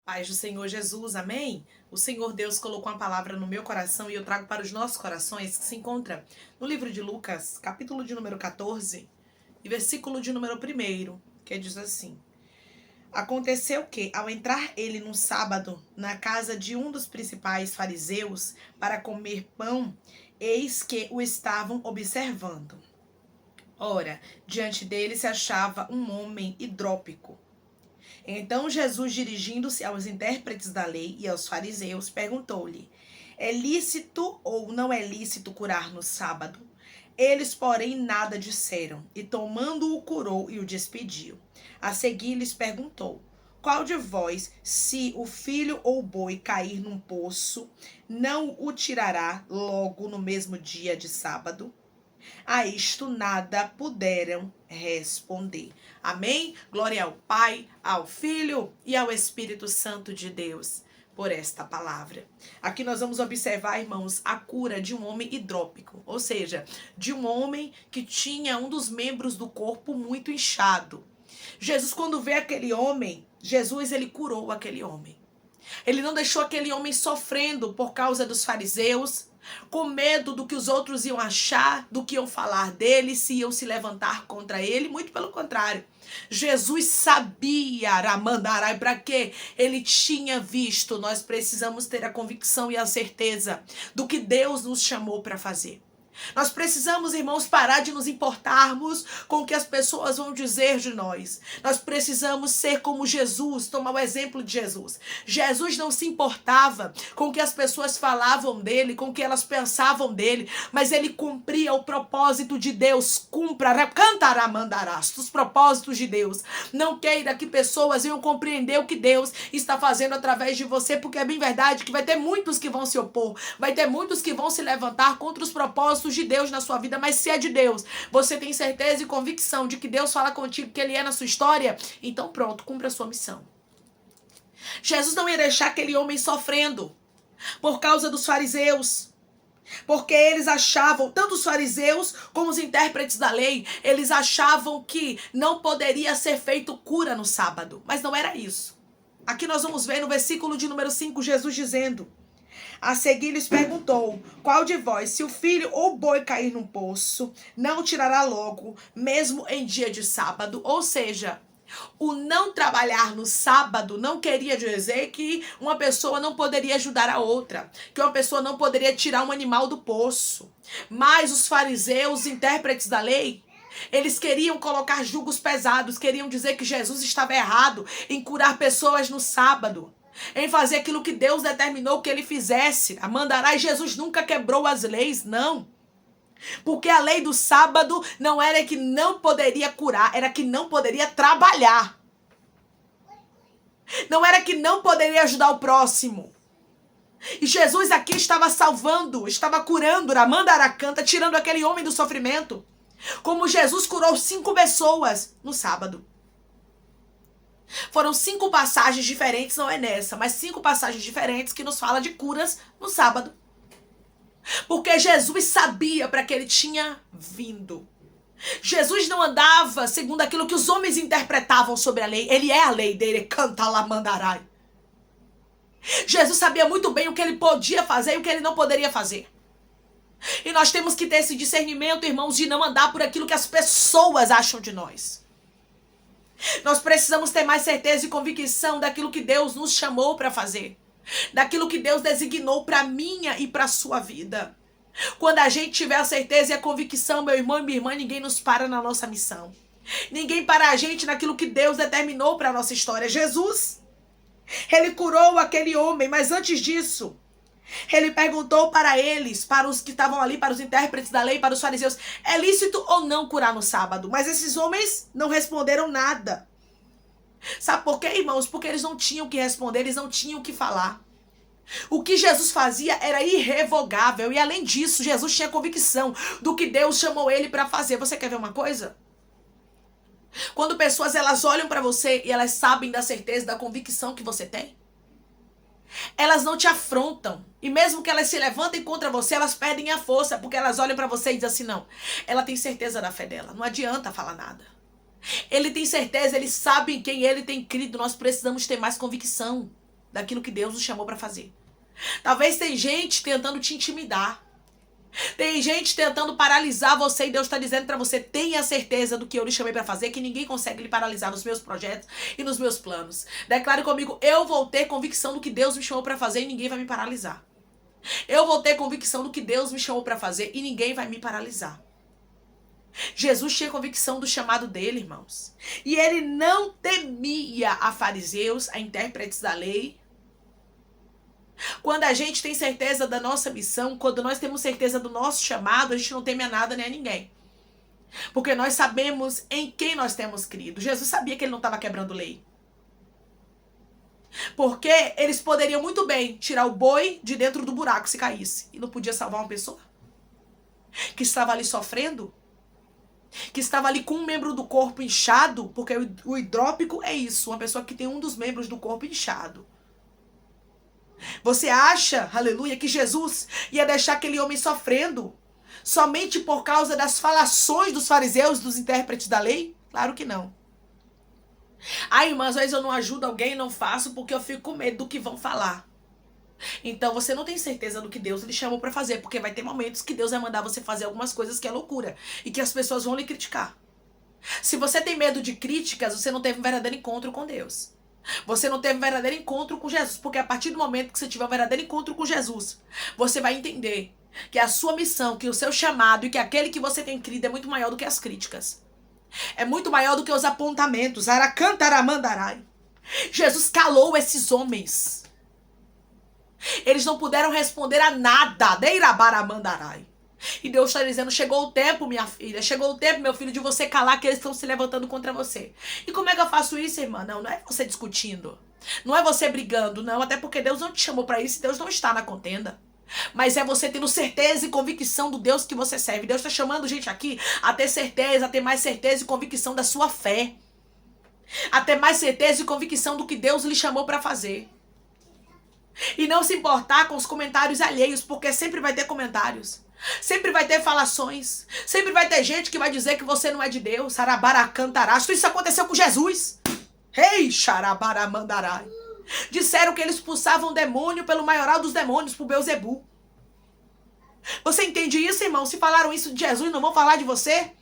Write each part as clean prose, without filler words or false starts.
Paz do Senhor Jesus, amém? O Senhor Deus colocou uma palavra no meu coração e eu trago para os nossos corações, que se encontra no livro de Lucas, capítulo de número 14, e versículo de número 1, que diz assim: Aconteceu que, ao entrar ele num sábado na casa de um dos principais fariseus para comer pão, eis que o estavam observando. Ora, diante dele se achava um homem hidrópico. Então Jesus, dirigindo-se aos intérpretes da lei e aos fariseus, perguntou-lhe: É lícito ou não é lícito curar no sábado? Eles, porém, nada disseram, e tomando-o, curou e o despediu. A seguir lhes perguntou: Qual de vós, se o filho ou o boi cair num poço, não o tirará logo no mesmo dia de sábado? A isto nada puderam responder. Amém? Glória ao Pai, ao Filho e ao Espírito Santo de Deus por esta palavra. Aqui nós vamos observar, irmãos, a cura de um homem hidrópico, ou seja, de um homem que tinha um dos membros do corpo muito inchado. Jesus, quando vê aquele homem, ele curou aquele homem. Ele não deixou aquele homem sofrendo por causa dos fariseus, com medo do que os outros iam achar, do que iam falar dele, se iam se levantar contra ele. Muito pelo contrário. Jesus sabia, Ramandarai, para quê? Ele tinha visto. Nós precisamos ter a convicção e a certeza do que Deus nos chamou para fazer. Nós precisamos, irmãos, parar de nos importarmos com o que as pessoas vão dizer de nós. Nós precisamos ser como Jesus, tomar o exemplo de Jesus. Jesus não se importava com o que as pessoas falavam dele, com o que elas pensavam dele, mas ele cumpria o propósito de Deus. Cantaramandarás, os propósitos de Deus. Não queira que pessoas venham compreender o que Deus está fazendo através de você, porque é bem verdade que vai ter muitos que vão se opor, vai ter muitos que vão se levantar contra os propósitos de Deus na sua vida, mas se é de Deus, você tem certeza e convicção de que Deus fala contigo, que Ele é na sua história, então pronto, cumpra a sua missão. Jesus não ia deixar aquele homem sofrendo por causa dos fariseus, porque eles achavam, tanto os fariseus como os intérpretes da lei, eles achavam que não poderia ser feito cura no sábado, mas não era isso. Aqui nós vamos ver no versículo de número 5, Jesus dizendo: A seguir lhes perguntou: Qual de vós, se o filho ou o boi cair num poço, não o tirará logo, mesmo em dia de sábado? Ou seja, o não trabalhar no sábado não queria dizer que uma pessoa não poderia ajudar a outra, que uma pessoa não poderia tirar um animal do poço. Mas os fariseus, os intérpretes da lei, eles queriam colocar julgos pesados, queriam dizer que Jesus estava errado em curar pessoas no sábado, em fazer aquilo que Deus determinou que ele fizesse. Amandará, e Jesus nunca quebrou as leis, não. Porque a lei do sábado não era que não poderia curar, era que não poderia trabalhar. Não era que não poderia ajudar o próximo. E Jesus aqui estava salvando, estava curando, Ramandaracanta, tirando aquele homem do sofrimento. Como Jesus curou 5 pessoas no sábado. Foram 5 passagens diferentes, não é nessa, mas 5 passagens diferentes que nos fala de curas no sábado. Porque Jesus sabia para que ele tinha vindo. Jesus não andava segundo aquilo que os homens interpretavam sobre a lei. Ele é a lei dele, canta lá mandarai. Jesus sabia muito bem o que ele podia fazer e o que ele não poderia fazer. E nós temos que ter esse discernimento, irmãos, de não andar por aquilo que as pessoas acham de nós. Nós precisamos ter mais certeza e convicção daquilo que Deus nos chamou para fazer. Daquilo que Deus designou para minha e para a sua vida. Quando a gente tiver a certeza e a convicção, meu irmão e minha irmã, ninguém nos para na nossa missão. Ninguém para a gente naquilo que Deus determinou para a nossa história. Jesus, ele curou aquele homem, mas antes disso, ele perguntou para eles, para os que estavam ali, para os intérpretes da lei, para os fariseus: é lícito ou não curar no sábado? Mas esses homens não responderam nada. Sabe por quê, irmãos? Porque eles não tinham o que responder, eles não tinham o que falar. O que Jesus fazia era irrevogável. E além disso, Jesus tinha convicção do que Deus chamou ele para fazer. Você quer ver uma coisa? Quando pessoas elas olham para você e elas sabem da certeza, da convicção que você tem, elas não te afrontam. E mesmo que elas se levantem contra você, elas perdem a força, porque elas olham para você e dizem assim: não, ela tem certeza da fé dela, não adianta falar nada. Ele tem certeza, ele sabe em quem ele tem crido. Nós precisamos ter mais convicção. daquilo que Deus nos chamou para fazer. Talvez tem gente tentando te intimidar. Tem gente tentando paralisar você e Deus está dizendo para você: tenha certeza do que eu lhe chamei para fazer, que ninguém consegue lhe paralisar nos meus projetos e nos meus planos. Declare comigo: eu vou ter convicção do que Deus me chamou para fazer e ninguém vai me paralisar. Eu vou ter convicção do que Deus me chamou para fazer e ninguém vai me paralisar. Jesus tinha convicção do chamado dele, irmãos. E ele não temia a fariseus, a intérpretes da lei. Quando a gente tem certeza da nossa missão, quando nós temos certeza do nosso chamado, a gente não teme a nada nem a ninguém. Porque nós sabemos em quem nós temos crido. Jesus sabia que ele não estava quebrando lei. Porque eles poderiam muito bem tirar o boi de dentro do buraco se caísse. E não podia salvar uma pessoa que estava ali sofrendo, que estava ali com um membro do corpo inchado, porque o hidrópico é isso, uma pessoa que tem um dos membros do corpo inchado. Você acha, aleluia, que Jesus ia deixar aquele homem sofrendo somente por causa das falações dos fariseus, dos intérpretes da lei? Claro que não. Irmãs, às vezes eu não ajudo alguém, não faço porque eu fico com medo do que vão falar. Então você não tem certeza do que Deus lhe chamou para fazer, porque vai ter momentos que Deus vai mandar você fazer algumas coisas que é loucura e que as pessoas vão lhe criticar. Se você tem medo de críticas, você não teve um verdadeiro encontro com Deus. Você não teve um verdadeiro encontro com Jesus, porque a partir do momento que você tiver um verdadeiro encontro com Jesus, você vai entender que a sua missão, que o seu chamado e que aquele que você tem crido é muito maior do que as críticas. É muito maior do que os apontamentos. Aracantaramandarai. Jesus calou esses homens. Eles não puderam responder a nada. Deirabaramandarai. E Deus está dizendo: chegou o tempo, minha filha, chegou o tempo, meu filho, de você calar que eles estão se levantando contra você. E como é que eu faço isso, irmã? Não é você discutindo. Não é você brigando, não. Até porque Deus não te chamou para isso e Deus não está na contenda. Mas é você tendo certeza e convicção do Deus que você serve. Deus está chamando gente aqui a ter certeza, a ter mais certeza e convicção da sua fé. A ter mais certeza e convicção do que Deus lhe chamou para fazer. E não se importar com os comentários alheios, porque sempre vai ter comentários. Sempre vai ter falações. Sempre vai ter gente que vai dizer que você não é de Deus. Sarabaracantarás. Isso aconteceu com Jesus. Ei, xarabaramandarai. Disseram que eles expulsavam demônio pelo maioral dos demônios, por Beelzebu. Você entende isso, irmão? Se falaram isso de Jesus, não vão falar de você?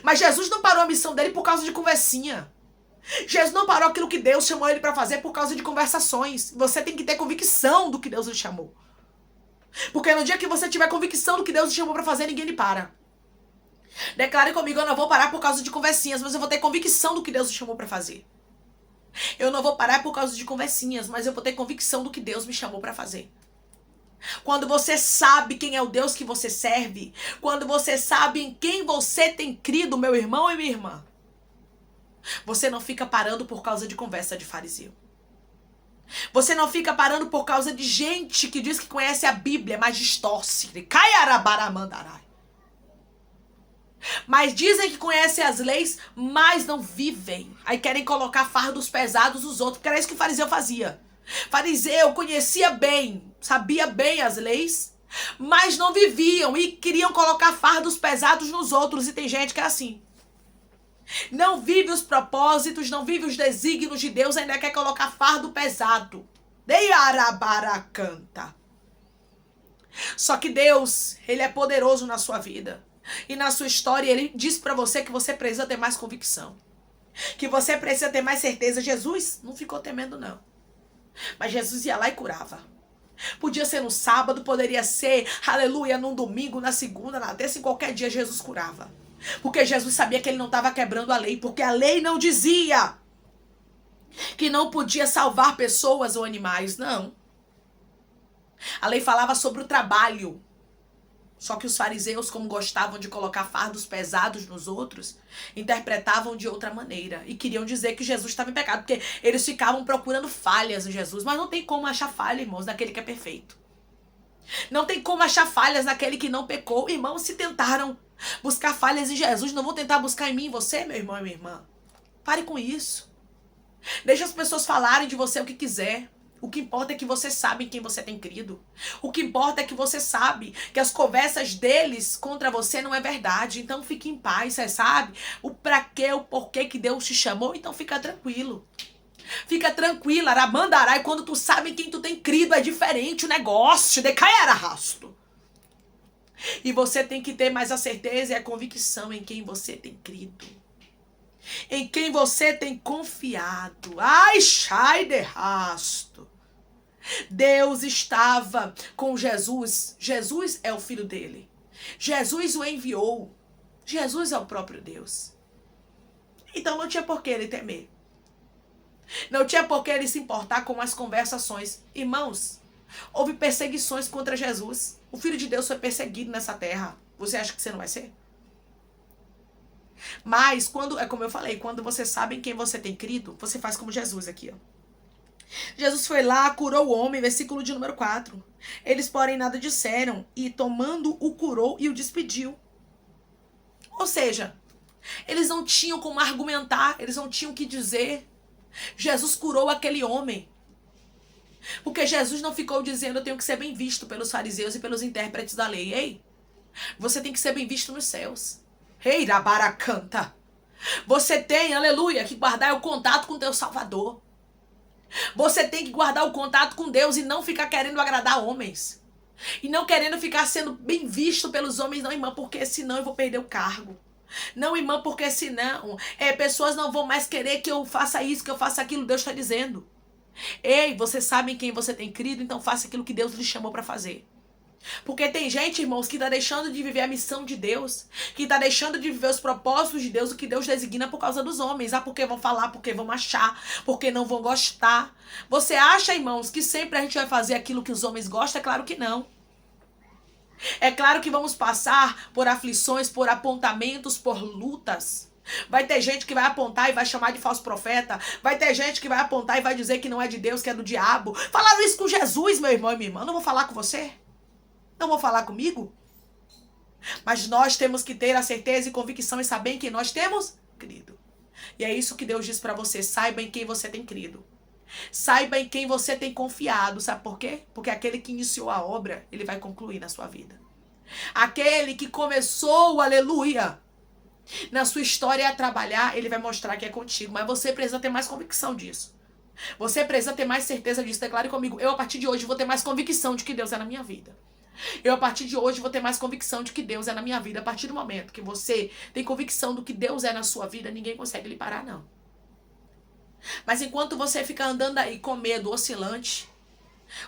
Mas Jesus não parou a missão dele por causa de conversinha. Jesus não parou aquilo que Deus chamou ele para fazer por causa de conversações. Você tem que ter convicção do que Deus lhe chamou. Porque no dia que você tiver convicção do que Deus lhe chamou para fazer, ninguém lhe para. Declare comigo: eu não vou parar por causa de conversinhas, mas eu vou ter convicção do que Deus lhe chamou para fazer. Eu não vou parar por causa de conversinhas, mas eu vou ter convicção do que Deus me chamou para fazer. Quando você sabe quem é o Deus que você serve, quando você sabe em quem você tem crido, meu irmão e minha irmã, você não fica parando por causa de conversa de fariseu. Você não fica parando por causa de gente que diz que conhece a Bíblia, mas distorce. Mas dizem que conhecem as leis, mas não vivem. Aí querem colocar fardos pesados nos outros, porque era isso que o fariseu fazia. Fariseu conhecia bem, sabia bem as leis, mas não viviam e queriam colocar fardos pesados nos outros. E tem gente que é assim. Não vive os propósitos, não vive os desígnios de Deus, ainda quer colocar fardo pesado. Deiarabaracanta. Só que Deus, Ele é poderoso na sua vida. E na sua história, Ele diz pra você que você precisa ter mais convicção. Que você precisa ter mais certeza. Jesus não ficou temendo, não. Mas Jesus ia lá e curava. Podia ser no sábado, poderia ser, aleluia, num domingo, na segunda, na terça, em qualquer dia Jesus curava. Porque Jesus sabia que ele não estava quebrando a lei, porque a lei não dizia que não podia salvar pessoas ou animais, não. A lei falava sobre o trabalho. Só que os fariseus, como gostavam de colocar fardos pesados nos outros, interpretavam de outra maneira. E queriam dizer que Jesus estava em pecado, porque eles ficavam procurando falhas em Jesus. Mas não tem como achar falha, irmãos, naquele que é perfeito. Não tem como achar falhas naquele que não pecou. Irmãos, se tentaram buscar falhas em Jesus, não vão tentar buscar em mim e você, meu irmão e minha irmã. Pare com isso. Deixa as pessoas falarem de você o que quiser. O que importa é que você sabe em quem você tem crido. O que importa é que você sabe que as conversas deles contra você não é verdade. Então fique em paz, você sabe o pra quê, o porquê que Deus te chamou. Então fica tranquilo. Fica tranquila, aramandarai, quando tu sabe em quem tu tem crido, é diferente o negócio, decaiar arrasto. E você tem que ter mais a certeza e a convicção em quem você tem crido. Em quem você tem confiado. Ai, sai de rasto. Deus estava com Jesus. Jesus é o filho dele. Jesus o enviou. Jesus é o próprio Deus. Então não tinha por que ele temer. Não tinha por que ele se importar com as conversações. Irmãos, houve perseguições contra Jesus. O Filho de Deus foi perseguido nessa terra. Você acha que você não vai ser? Mas, é como eu falei, quando você sabe em quem você tem crido, você faz como Jesus aqui, ó. Jesus foi lá, curou o homem, versículo de número 4. Eles, porém, nada disseram, e tomando o curou e o despediu. Ou seja, eles não tinham como argumentar, eles não tinham o que dizer. Jesus curou aquele homem. Porque Jesus não ficou dizendo, eu tenho que ser bem visto pelos fariseus e pelos intérpretes da lei. Ei, você tem que ser bem visto nos céus. Ei, rabaracanta. Você tem, aleluia, que guardar o contato com teu Salvador. Você tem que guardar o contato com Deus e não ficar querendo agradar homens. E não querendo ficar sendo bem visto pelos homens, não, irmã, porque senão eu vou perder o cargo. Não, irmã, porque senão pessoas não vão mais querer que eu faça isso, que eu faça aquilo. Deus está dizendo. Ei, você sabe em quem você tem crido, então faça aquilo que Deus lhe chamou para fazer. Porque tem gente, irmãos, que está deixando de viver a missão de Deus, que está deixando de viver os propósitos de Deus, o que Deus designa por causa dos homens. Ah, porque vão falar, porque vão achar, porque não vão gostar. Você acha, irmãos, que sempre a gente vai fazer aquilo que os homens gostam? É claro que não. É claro que vamos passar por aflições, por apontamentos, por lutas. Vai ter gente que vai apontar e vai chamar de falso profeta. Vai ter gente que vai apontar e vai dizer que não é de Deus, que é do diabo. Falaram isso com Jesus, meu irmão e minha irmã. Não vou falar com você? Não vou falar comigo? Mas nós temos que ter a certeza e convicção e saber em quem nós temos crido. E é isso que Deus diz para você. Saiba em quem você tem crido. Saiba em quem você tem confiado. Sabe por quê? Porque aquele que iniciou a obra, ele vai concluir na sua vida. Aquele que começou, aleluia, na sua história a trabalhar, ele vai mostrar que é contigo. Mas você precisa ter mais convicção disso. Você precisa ter mais certeza disso. Declare comigo. Eu, a partir de hoje, vou ter mais convicção de que Deus é na minha vida. Eu, a partir de hoje, vou ter mais convicção de que Deus é na minha vida. A partir do momento que você tem convicção do que Deus é na sua vida, ninguém consegue lhe parar, não. Mas enquanto você fica andando aí com medo, oscilante,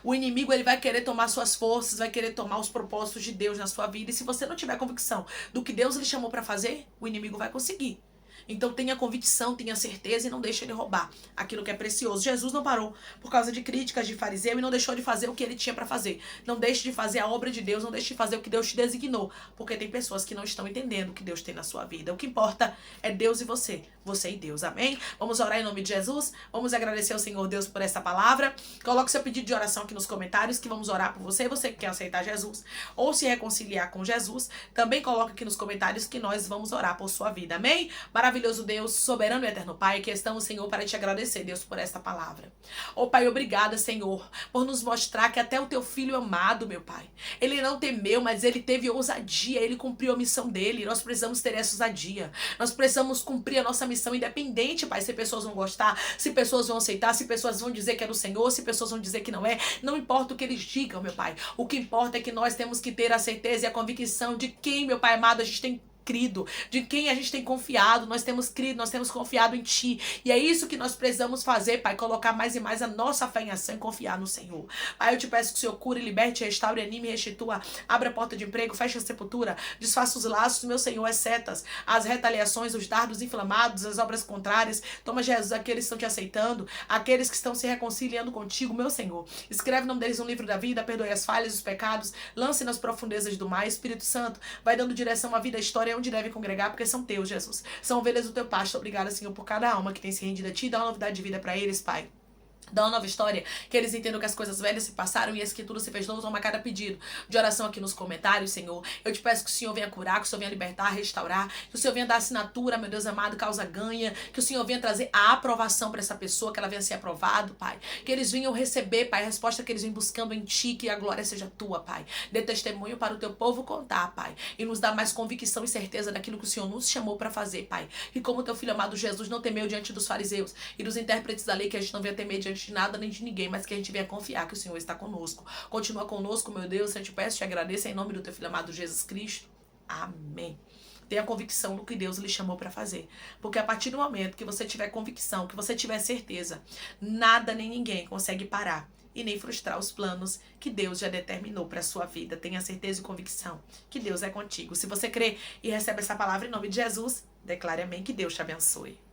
o inimigo ele vai querer tomar suas forças, vai querer tomar os propósitos de Deus na sua vida. E se você não tiver convicção do que Deus lhe chamou para fazer, o inimigo vai conseguir. Então tenha convicção, tenha certeza e não deixe ele roubar aquilo que é precioso. Jesus não parou por causa de críticas de fariseu e não deixou de fazer o que ele tinha para fazer. Não deixe de fazer a obra de Deus, não deixe de fazer o que Deus te designou. Porque tem pessoas que não estão entendendo o que Deus tem na sua vida. O que importa é Deus e você e Deus, amém? Vamos orar em nome de Jesus, vamos agradecer ao Senhor Deus por essa palavra. Coloque seu pedido de oração aqui nos comentários que vamos orar por você. Você que quer aceitar Jesus ou se reconciliar com Jesus, também coloque aqui nos comentários que nós vamos orar por sua vida, amém? Maravilhoso Deus, soberano e eterno Pai, que estamos, Senhor, para te agradecer, Deus, por esta palavra. Oh Pai, obrigada, Senhor, por nos mostrar que até o teu filho amado, meu Pai, ele não temeu, mas ele teve ousadia, ele cumpriu a missão dele. Nós precisamos ter essa ousadia, nós precisamos cumprir a nossa missão independente, Pai, se pessoas vão gostar, se pessoas vão aceitar, se pessoas vão dizer que é do Senhor, se pessoas vão dizer que não é, não importa o que eles digam, meu Pai, o que importa é que nós temos que ter a certeza e a convicção de quem, meu Pai amado, a gente tem crido, de quem a gente tem confiado. Nós temos crido, nós temos confiado em Ti, e é isso que nós precisamos fazer, Pai, colocar mais e mais a nossa fé em ação e confiar no Senhor. Pai, eu te peço que o Senhor cure, liberte, restaure, anime, restitua, abra a porta de emprego, feche a sepultura, desfaça os laços, meu Senhor, as setas, as retaliações, os dardos inflamados, as obras contrárias. Toma, Jesus, aqueles que estão te aceitando, aqueles que estão se reconciliando contigo, meu Senhor, escreve o nome deles no livro da vida, perdoe as falhas, os pecados, lance nas profundezas do mar. Espírito Santo, vai dando direção à vida, à história, onde deve congregar, porque são teus, Jesus. São ovelhas do teu pasto. Obrigada, Senhor, por cada alma que tem se rendido a Ti. Dá uma novidade de vida para eles, Pai. Dá uma nova história, que eles entendam que as coisas velhas se passaram e esse que tudo se fez novo. Toma cada pedido de oração aqui nos comentários, Senhor. Eu te peço que o Senhor venha curar, que o Senhor venha libertar, restaurar, que o Senhor venha dar assinatura, meu Deus amado, causa ganha, que o Senhor venha trazer a aprovação para essa pessoa, que ela venha ser aprovado, Pai. Que eles venham receber, Pai, a resposta que eles vêm buscando em Ti, que a glória seja Tua, Pai. Dê testemunho para o Teu povo contar, Pai, e nos dá mais convicção e certeza daquilo que o Senhor nos chamou para fazer, Pai. E como Teu Filho amado Jesus não temeu diante dos fariseus e dos intérpretes da lei, que a gente não venha temer diante de nada nem de ninguém, mas que a gente venha confiar que o Senhor está conosco. Continua conosco, meu Deus, eu te peço, te agradeço em nome do Teu Filho amado Jesus Cristo. Amém. Tenha convicção no que Deus lhe chamou para fazer. Porque a partir do momento que você tiver convicção, que você tiver certeza, nada nem ninguém consegue parar e nem frustrar os planos que Deus já determinou para a sua vida. Tenha certeza e convicção que Deus é contigo. Se você crê e recebe essa palavra em nome de Jesus, declare amém, que Deus te abençoe.